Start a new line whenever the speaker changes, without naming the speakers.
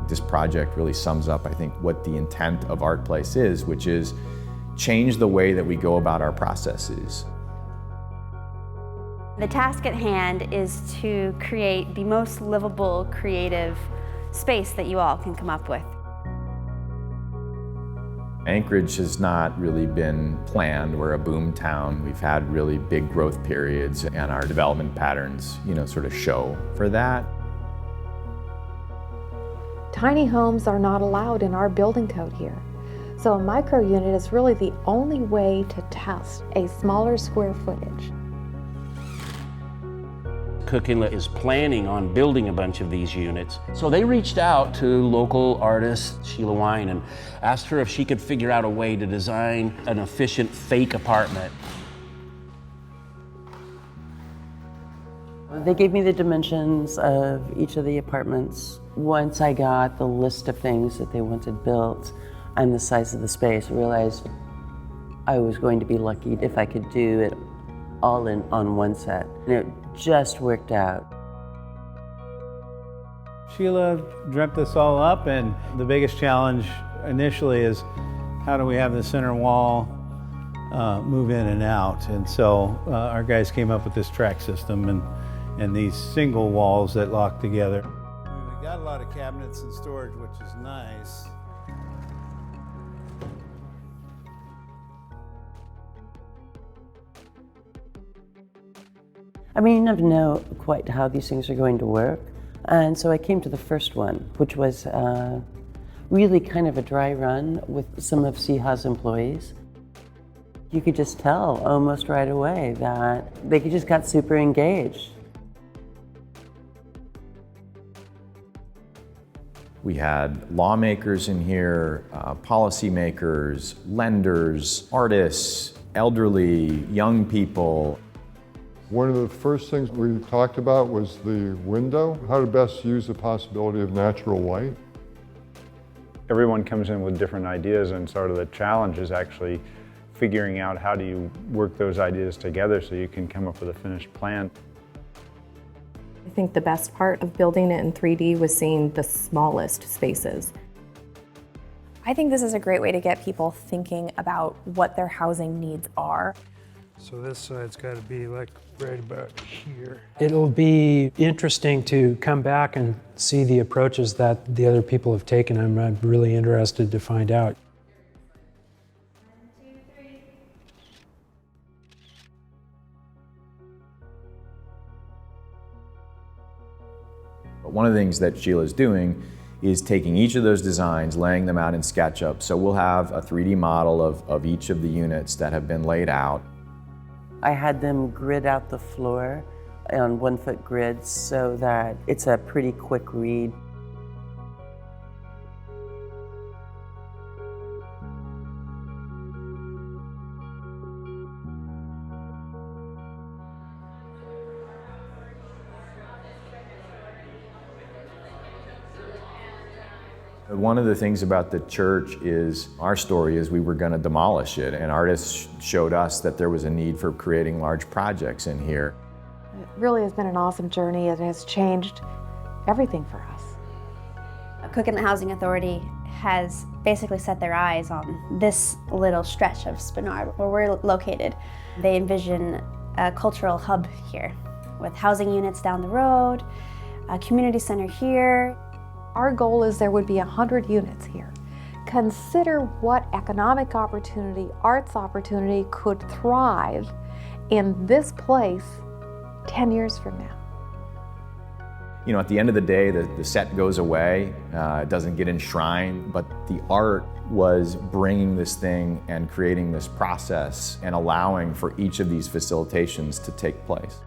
This project really sums up, I think, what the intent of ArtPlace is, which is change the way that we go about our processes.
The task at hand is to create the most livable, creative space that you all can come up with.
Anchorage has not really been planned. We're a boom town. We've had really big growth periods, and our development patterns, sort of show for that.
Tiny homes are not allowed in our building code here. So a micro unit is really the only way to test a smaller square footage.
Cook Inlet is planning on building a bunch of these units. So they reached out to local artist Sheila Wine and asked her if she could figure out a way to design an efficient fake apartment.
They gave me the dimensions of each of the apartments. Once I got the list of things that they wanted built and the size of the space, I realized I was going to be lucky if I could do it all in on one set. And it just worked out.
Sheila dreamt this all up, and the biggest challenge initially is how do we have the center wall move in and out? And so our guys came up with this track system and these single walls that lock together. We got a lot of cabinets and storage, which is nice.
I mean, you never know quite how these things are going to work. And so I came to the first one, which was really kind of a dry run with some of CHA's employees. You could just tell almost right away that they just got super engaged.
We had lawmakers in here, policymakers, lenders, artists, elderly, young people.
One of the first things we talked about was the window, how to best use the possibility of natural light.
Everyone comes in with different ideas, and sort of the challenge is actually figuring out how do you work those ideas together so you can come up with a finished plan.
I think the best part of building it in 3D was seeing the smallest spaces.
I think this is a great way to get people thinking about what their housing needs are.
So this side's got to be like right about here.
It'll be interesting to come back and see the approaches that the other people have taken. I'm really interested to find out.
But one of the things that Sheila's doing is taking each of those designs, laying them out in SketchUp. So we'll have a 3D model of each of the units that have been laid out.
I had them grid out the floor on 1-foot grids so that it's a pretty quick read.
One of the things about the church is, our story is we were going to demolish it, and artists showed us that there was a need for creating large projects in here.
It really has been an awesome journey. It has changed everything for us.
Cook Inlet Housing Authority has basically set their eyes on this little stretch of Spenard where we're located. They envision a cultural hub here with housing units down the road, a community center here.
Our goal is there would be 100 units here. Consider what economic opportunity, arts opportunity could thrive in this place 10 years from now.
At the end of the day, the set goes away, it doesn't get enshrined, but the art was bringing this thing and creating this process and allowing for each of these facilitations to take place.